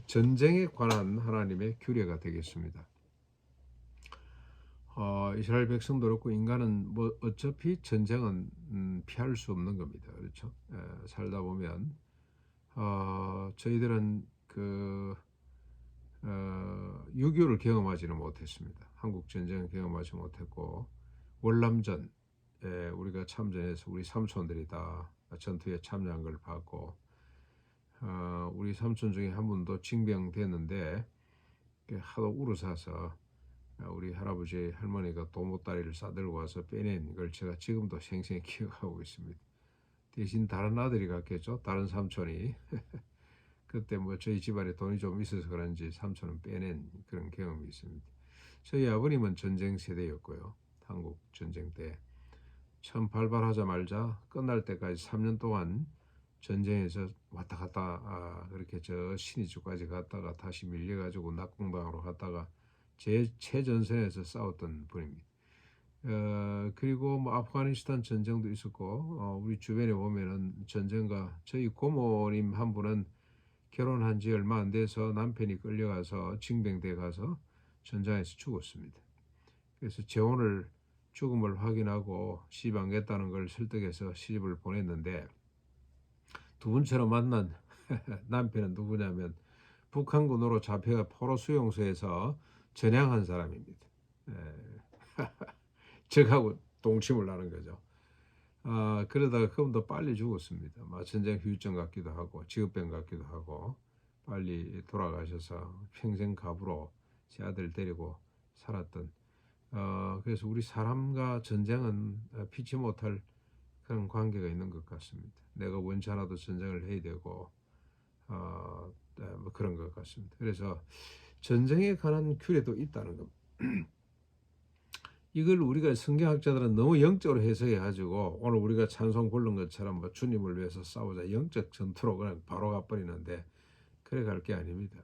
전쟁에 관한 하나님의 규례가 되겠습니다. 이스라엘 백성도 그렇고 인간은 뭐 어차피 전쟁은 피할 수 없는 겁니다. 그렇죠? 살다 보면 저희들은 6.25를 경험하지는 못했습니다. 한국 전쟁을 경험하지 못했고 월남전 우리가 참전해서 우리 삼촌들이 다 전투에 참여한 걸 봤고 우리 삼촌 중에 한 분도 징병됐는데 하도 우러사서 우리 할아버지 할머니가 도모다리를 싸들고 와서 빼낸 걸 제가 지금도 생생히 기억하고 있습니다. 대신 다른 아들이 갔겠죠. 다른 삼촌이 그때 뭐 저희 집안에 돈이 좀 있어서 그런지 삼촌은 빼낸 그런 경험이 있습니다. 저희 아버님은 전쟁 세대였고요. 한국 전쟁 때 처음 발발하자마자 끝날 때까지 3년 동안 전쟁에서 왔다 갔다 그렇게 저 신의주까지 갔다가 다시 밀려가지고 낙공당으로 갔다가 제 최전선에서 싸웠던 분입니다. 그리고 뭐 아프가니스탄 전쟁도 있었고 우리 주변에 보면은 전쟁과 저희 고모님 한 분은 결혼한 지 얼마 안 돼서 남편이 끌려가서 징병대 가서 전장에서 죽었습니다. 그래서 재혼을 죽음을 확인하고 시집 안 겠다는 걸 설득해서 시집을 보냈는데 두 분처럼 만난 남편은 누구냐면 북한군으로 잡혀가 포로 수용소에서 전향한 사람입니다. 적하고 동침을 하는 거죠. 그러다가 그럼 더 빨리 죽었습니다. 전쟁 후유증 같기도 하고 직업병 같기도 하고 빨리 돌아가셔서 평생 갑으로 제 아들 데리고 살았던 그래서 우리 사람과 전쟁은 피치 못할 그런 관계가 있는 것 같습니다. 내가 원치 않아도 전쟁을 해야 되고 뭐 그런 것 같습니다. 그래서 전쟁에 관한 규례도 있다는 겁니다. 이걸 우리가 성경학자들은 너무 영적으로 해석해가지고 오늘 우리가 찬송 부른 것처럼 뭐 주님을 위해서 싸우자 영적 전투로 그냥 바로 가버리는데 그래 갈 게 아닙니다.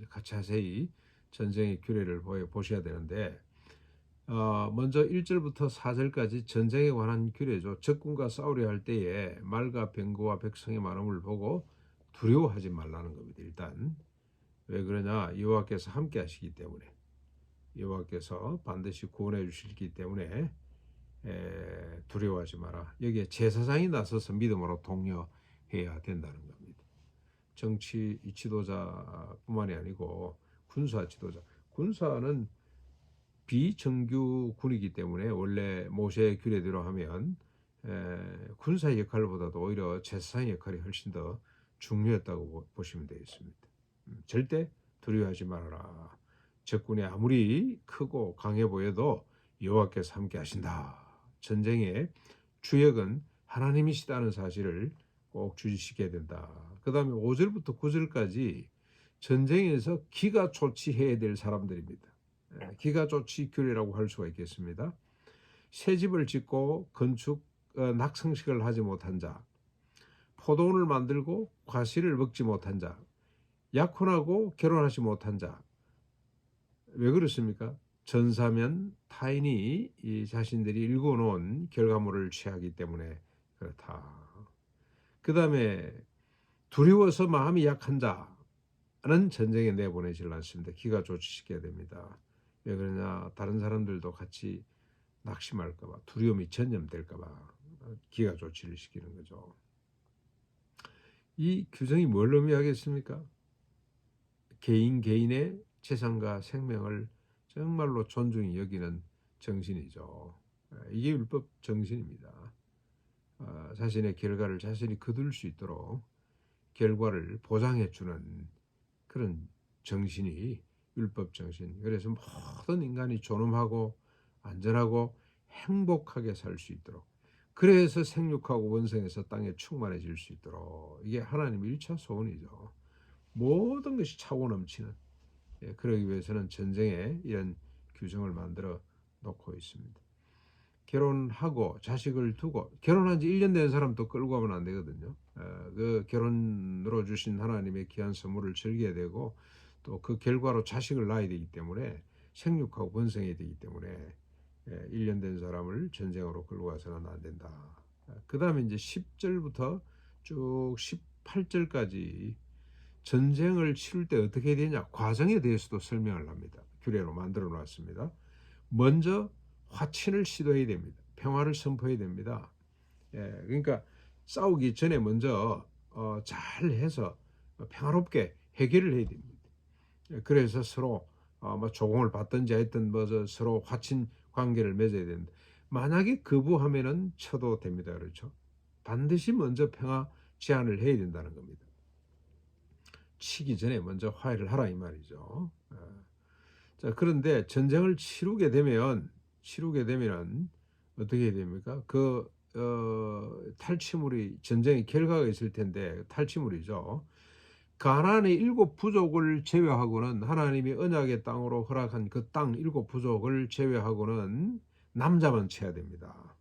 같이 자세히 전쟁의 규례를 보셔야 되는데 먼저 1절부터 4절까지 전쟁에 관한 규례죠. 적군과 싸우려 할 때에 말과 병거와 백성의 많음을 보고 두려워하지 말라는 겁니다. 일단 왜 그러냐? 여호와께서 함께 하시기 때문에 여호와께서 반드시 구원해 주시기 때문에 두려워하지 마라. 여기에 제사장이 나서서 믿음으로 독려해야 된다는 겁니다. 정치 지도자뿐만이 아니고 군사 지도자. 군사는 비정규 군이기 때문에 원래 모세의 규례대로 하면 군사의 역할보다도 오히려 제사장의 역할이 훨씬 더 중요했다고 보시면 되겠습니다. 절대 두려워하지 말아라. 적군이 아무리 크고 강해 보여도 여호와께서 함께 하신다. 전쟁의 주역은 하나님이시다는 사실을 꼭 주시게 된다. 그 다음에 5절부터 9절까지 전쟁에서 기가 조치해야 될 사람들입니다. 기가 조치 규례라고 할 수가 있겠습니다. 새 집을 짓고 건축 낙성식을 하지 못한 자, 포도원을 만들고 과실을 먹지 못한 자, 약혼하고 결혼하지 못한 자. 왜 그렇습니까? 전사면 타인이 이 자신들이 일궈놓은 결과물을 취하기 때문에 그렇다. 그 다음에 두려워서 마음이 약한 자는 전쟁에 내보내질 않습니다. 기가 조치시켜야 됩니다. 왜 그러냐? 다른 사람들도 같이 낙심할까봐, 두려움이 전염될까봐 기가 조치를 시키는 거죠. 이 규정이 뭘 의미하겠습니까? 개인의 재산과 생명을 정말로 존중히 여기는 정신이죠. 이게 율법 정신입니다. 자신의 결과를 자신이 거둘 수 있도록 결과를 보장해주는 그런 정신이 율법 정신. 그래서 모든 인간이 존엄하고 안전하고 행복하게 살 수 있도록, 그래서 생육하고 원성해서 땅에 충만해질 수 있도록, 이게 하나님의 1차 소원이죠. 모든 것이 차고 넘치는, 그러기 위해서는 전쟁에 이런 규정을 만들어 놓고 있습니다. 결혼하고 자식을 두고, 결혼한 지 1년 된 사람도 끌고 가면 안 되거든요. 그 결혼으로 주신 하나님의 귀한 선물을 즐겨야 되고, 또 그 결과로 자식을 낳아야 되기 때문에 생육하고 번성해야 되기 때문에 1년 된 사람을 전쟁으로 끌고 가서는 안 된다. 그 다음에 이제 10절부터 쭉 18절까지 전쟁을 치를 때 어떻게 해야 되냐 과정에 대해서도 설명을 합니다. 규례로 만들어 놨습니다. 먼저 화친을 시도해야 됩니다. 평화를 선포해야 됩니다. 그러니까 싸우기 전에 먼저 잘 해서 평화롭게 해결을 해야 됩니다. 그래서 서로 뭐 조공을 받든지 하여튼 뭐 서로 화친 관계를 맺어야 된다. 만약에 거부하면은 쳐도 됩니다. 그렇죠? 반드시 먼저 평화 제안을 해야 된다는 겁니다. 치기 전에 먼저 화해를 하라 이 말이죠. 자, 그런데 전쟁을 치르게 되면 어떻게 해야 됩니까? 탈취물이 전쟁의 결과가 있을 텐데 탈취물이죠. 가나안의 7부족을 제외하고는 하나님이 언약의 땅으로 허락한 그 땅 7부족을 제외하고는 남자만 쳐야 됩니다.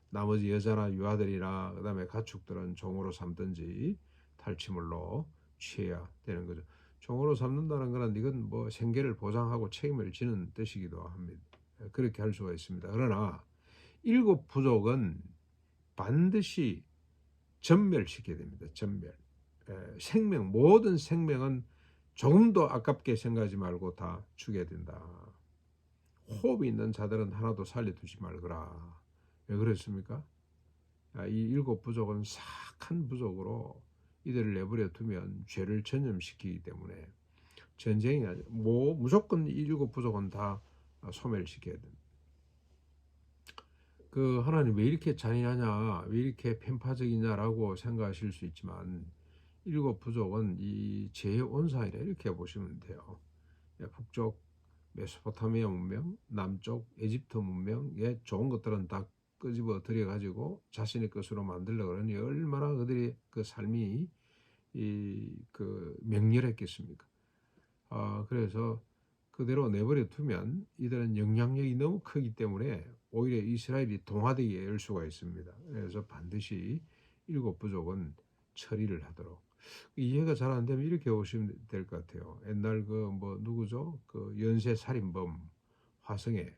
나머지 여자나 유아들이나 그다음에 가축들은 종으로 삼든지 탈취물로 취해야 되는 거죠. 종으로 삼는다는 것은 이건 뭐 생계를 보장하고 책임을 지는 뜻이기도 합니다. 그렇게 할 수가 있습니다. 그러나 7부족은 반드시 전멸시켜야 됩니다. 전멸. 모든 생명은 조금도 아깝게 생각하지 말고 다 죽여야 된다. 호흡이 있는 자들은 하나도 살려두지 말거라. 왜 그렇습니까? 이 7부족은 사악한 부족으로 이들을 내버려 두면 죄를 전염시키기 때문에 전쟁이 무조건 이 7부족은 다 소멸시켜야 됩니다. 하나님 왜 이렇게 잔인하냐, 왜 이렇게 편파적이냐라고 생각하실 수 있지만 7부족은 이 죄의 온상이라 이렇게 보시면 돼요. 북쪽 메소포타미아 문명, 남쪽 에집트 문명의 좋은 것들은 다 끄집어 들여가지고 자신의 것으로 만들려고 그러니 얼마나 그들의 그 삶이 맹렬했겠습니까? 그래서 그대로 내버려 두면 이들은 영향력이 너무 크기 때문에 오히려 이스라엘이 동화되게 할 수가 있습니다. 그래서 반드시 7부족은 처리를 하도록. 이해가 잘 안 되면 이렇게 보시면 될 것 같아요. 옛날 누구죠? 연쇄살인범 화성의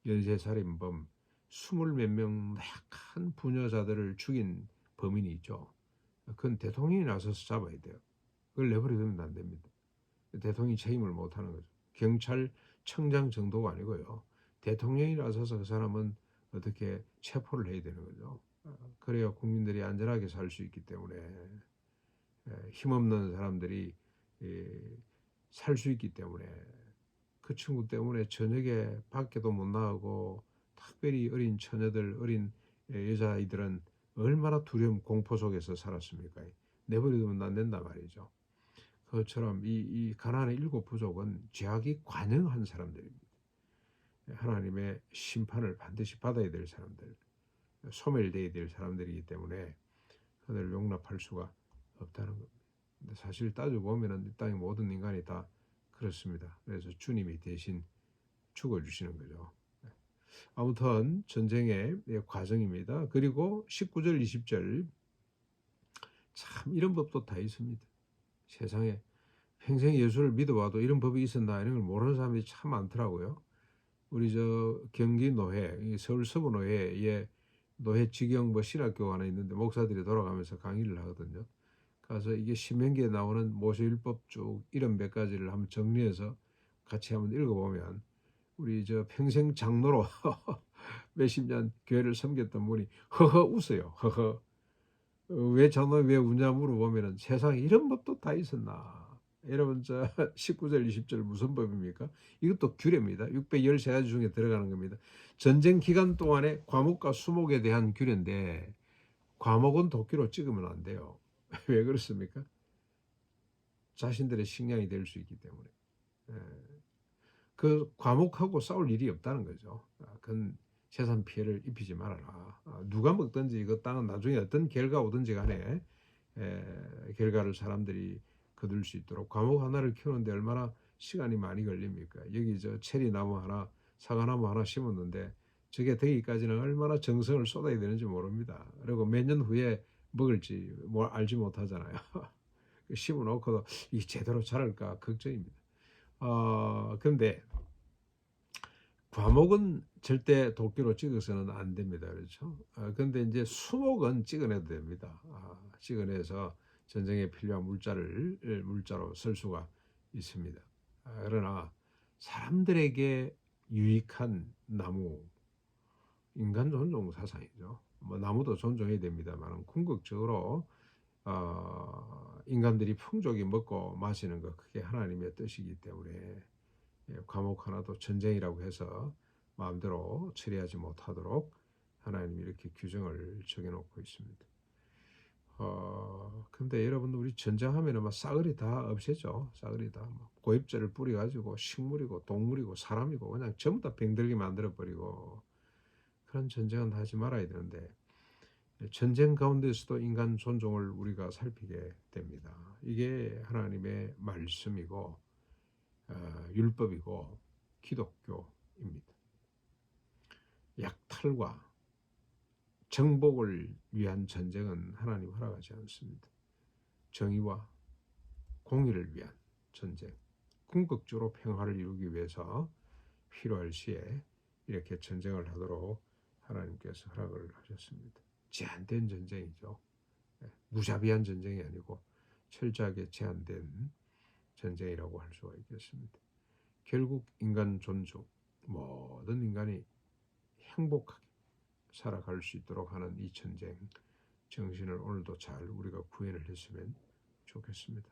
연쇄살인범 20몇 명 약한 부녀자들을 죽인 범인이 있죠. 그건 대통령이 나서서 잡아야 돼요. 그걸 내버려 두면 안 됩니다. 대통령이 책임을 못 하는 거죠. 경찰청장 정도가 아니고요. 대통령이 나서서 그 사람은 어떻게 체포를 해야 되는 거죠. 그래야 국민들이 안전하게 살 수 있기 때문에 힘없는 사람들이 살 수 있기 때문에 그 친구 때문에 저녁에 밖에도 못 나가고 특별히 어린 처녀들, 어린 여자아이들은 얼마나 두려움, 공포 속에서 살았습니까? 내버려두면 안 된단 말이죠. 그것처럼 이 가나안의 7부족은 죄악이 관영한 사람들입니다. 하나님의 심판을 반드시 받아야 될 사람들, 소멸되어야 될 사람들이기 때문에 그들을 용납할 수가 없다는 겁니다. 근데 사실 따지고 보면은 이 땅의 모든 인간이 다 그렇습니다. 그래서 주님이 대신 죽어주시는 거죠. 아무튼 전쟁의 과정입니다. 그리고 19절, 20절 참 이런 법도 다 있습니다. 세상에 평생 예수를 믿어봐도 이런 법이 있었나 이런 걸 모르는 사람들이 참 많더라고요. 우리 경기 노회, 서울 서부노회에 노회 직영 신학교가 하나 있는데 목사들이 돌아가면서 강의를 하거든요. 가서 이게 신명기에 나오는 모세율법 쭉 이런 몇 가지를 한번 정리해서 같이 한번 읽어보면 우리 평생 장로로 몇십 년 교회를 섬겼던 분이 허허 웃어요. 허허. 왜 장로 왜 우냐 물어보면은 세상에 이런 법도 다 있었나. 여러분 19절 20절 무슨 법입니까? 이것도 규례입니다. 613가지 중에 들어가는 겁니다. 전쟁 기간 동안에 과목과 수목에 대한 규례인데 과목은 도끼로 찍으면 안 돼요. 왜 그렇습니까? 자신들의 식량이 될 수 있기 때문에. 그 과목하고 싸울 일이 없다는 거죠. 그건 재산 피해를 입히지 말아라. 누가 먹든지 그 땅은 나중에 어떤 결과 오든지 간에 결과를 사람들이 거둘 수 있도록 과목 하나를 키우는데 얼마나 시간이 많이 걸립니까? 여기 체리 나무 하나, 사과나무 하나 심었는데 저게 되기까지는 얼마나 정성을 쏟아야 되는지 모릅니다. 그리고 몇 년 후에 먹을지 알지 못하잖아요. 심어놓고도 이게 제대로 자랄까 걱정입니다. 그런데 과목은 절대 도끼로 찍어서는 안 됩니다. 그렇죠? 그런데 이제 수목은 찍어내도 됩니다. 찍어내서 전쟁에 필요한 물자로 쓸 수가 있습니다. 그러나 사람들에게 유익한 나무, 인간 존중 사상이죠. 뭐 나무도 존중해야 됩니다만 궁극적으로 인간들이 풍족히 먹고 마시는 것, 그게 하나님의 뜻이기 때문에 과목 하나도 전쟁이라고 해서 마음대로 처리하지 못하도록 하나님이 이렇게 규정을 정해놓고 있습니다. 근데 여러분, 우리 전쟁하면은 막 싸그리 다 없애죠. 싸그리 다 고입제를 뿌려가지고 식물이고 동물이고 사람이고 그냥 전부 다 병들게 만들어버리고, 그런 전쟁은 하지 말아야 되는데, 전쟁 가운데서도 인간 존중을 우리가 살피게 됩니다. 이게 하나님의 말씀이고 율법이고 기독교입니다. 약탈과 정복을 위한 전쟁은 하나님 허락하지 않습니다. 정의와 공의를 위한 전쟁, 궁극적으로 평화를 이루기 위해서 필요할 시에 이렇게 전쟁을 하도록 하나님께서 허락을 하셨습니다. 제한된 전쟁이죠. 무자비한 전쟁이 아니고 철저하게 제한된 전쟁이라고 할 수가 있겠습니다. 결국 인간 존중, 모든 인간이 행복하게 살아갈 수 있도록 하는 이 전쟁 정신을 오늘도 잘 우리가 구현을 했으면 좋겠습니다.